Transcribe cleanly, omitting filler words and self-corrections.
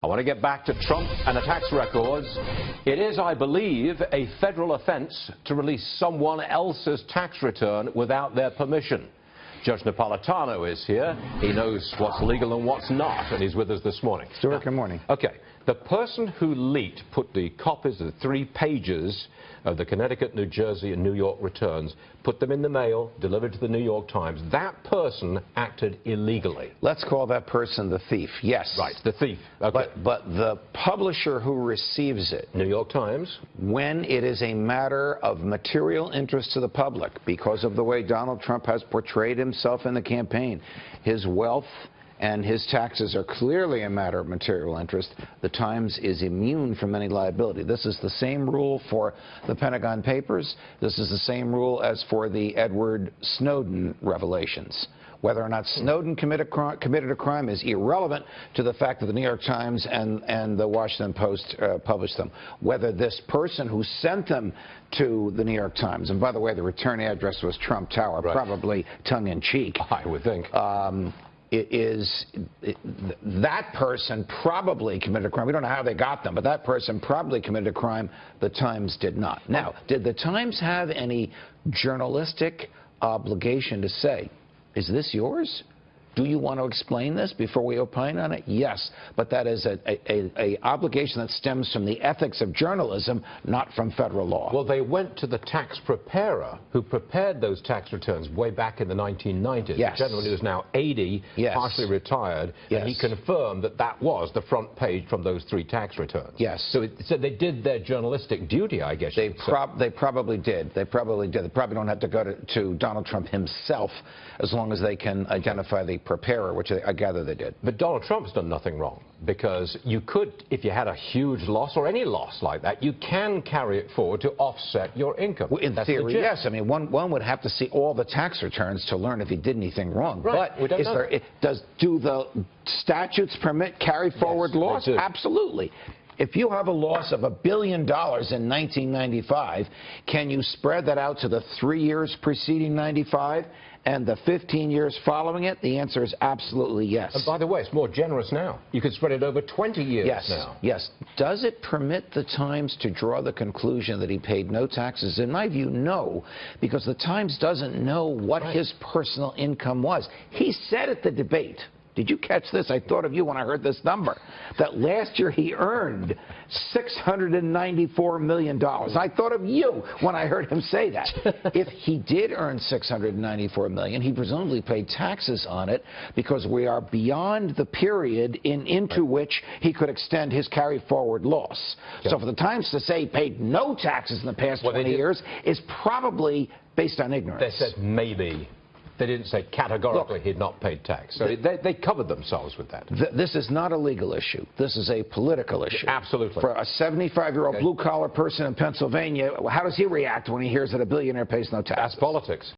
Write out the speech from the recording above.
I want to get back to Trump and the tax records. It is, I believe, a federal offense to release someone else's tax return without their permission. Judge Napolitano is here. He knows what's legal and what's not, and he's with us this morning. Stuart, good morning. Okay. The person who leaked, put the copies of the 3 pages of the Connecticut, New Jersey, and New York returns, put them in the mail, delivered to the New York Times, that person acted illegally. Let's call that person the thief, yes. Right, the thief. Okay. But the publisher who receives it, New York Times, when it is a matter of material interest to the public, because of the way Donald Trump has portrayed himself in the campaign, his wealth and his taxes are clearly a matter of material interest, the Times is immune from any liability. This is the same rule for the Pentagon Papers. This is the same rule as for the Edward Snowden revelations. Whether or not Snowden committed a crime is irrelevant to the fact that the New York Times and the Washington Post published them. Whether this person who sent them to the New York Times, and by the way, the return address was Trump Tower, right, probably tongue-in-cheek. I would think. That person probably committed a crime. We don't know how they got them, but that person probably committed a crime. The Times did not. Now, did the Times have any journalistic obligation to say, is this yours? Do you want to explain this before we opine on it? Yes, but that is a obligation that stems from the ethics of journalism, not from federal law. Well, they went to the tax preparer who prepared those tax returns way back in the 1990s. Yes. The gentleman who is now 80, yes, partially retired, yes, and he confirmed that that was the front page from those 3 tax returns. Yes. So they did their journalistic duty, I guess. They probably did. They probably did. They probably don't have to go to Donald Trump himself as long as they can identify the preparer, which I gather they did. But Donald Trump's done nothing wrong, because you could, if you had a huge loss or any loss like that, you can carry it forward to offset your income. Well, in theory, yes. I mean, one would have to see all the tax returns to learn if he did anything wrong. Right. But do the statutes permit carry forward loss? Absolutely. If you have a loss of $1 billion in 1995, can you spread that out to the 3 years preceding 95 and the 15 years following it? The answer is absolutely yes. And by the way, it's more generous now. You could spread it over 20 years now. Yes. Does it permit the Times to draw the conclusion that he paid no taxes? In my view, no, because the Times doesn't know what his personal income was. He said at the debate, did you catch this? I thought of you when I heard this number, that last year he earned $694 million. I thought of you when I heard him say that. If he did earn $694 million, he presumably paid taxes on it, because we are beyond the period into which he could extend his carry-forward loss. So for the Times to say he paid no taxes in the past 20 years is probably based on ignorance. They said maybe. They didn't say categorically he'd not paid tax. So they covered themselves with that. This is not a legal issue. This is a political issue. Absolutely. For a 75-year-old blue-collar person in Pennsylvania, how does he react when he hears that a billionaire pays no tax? That's politics.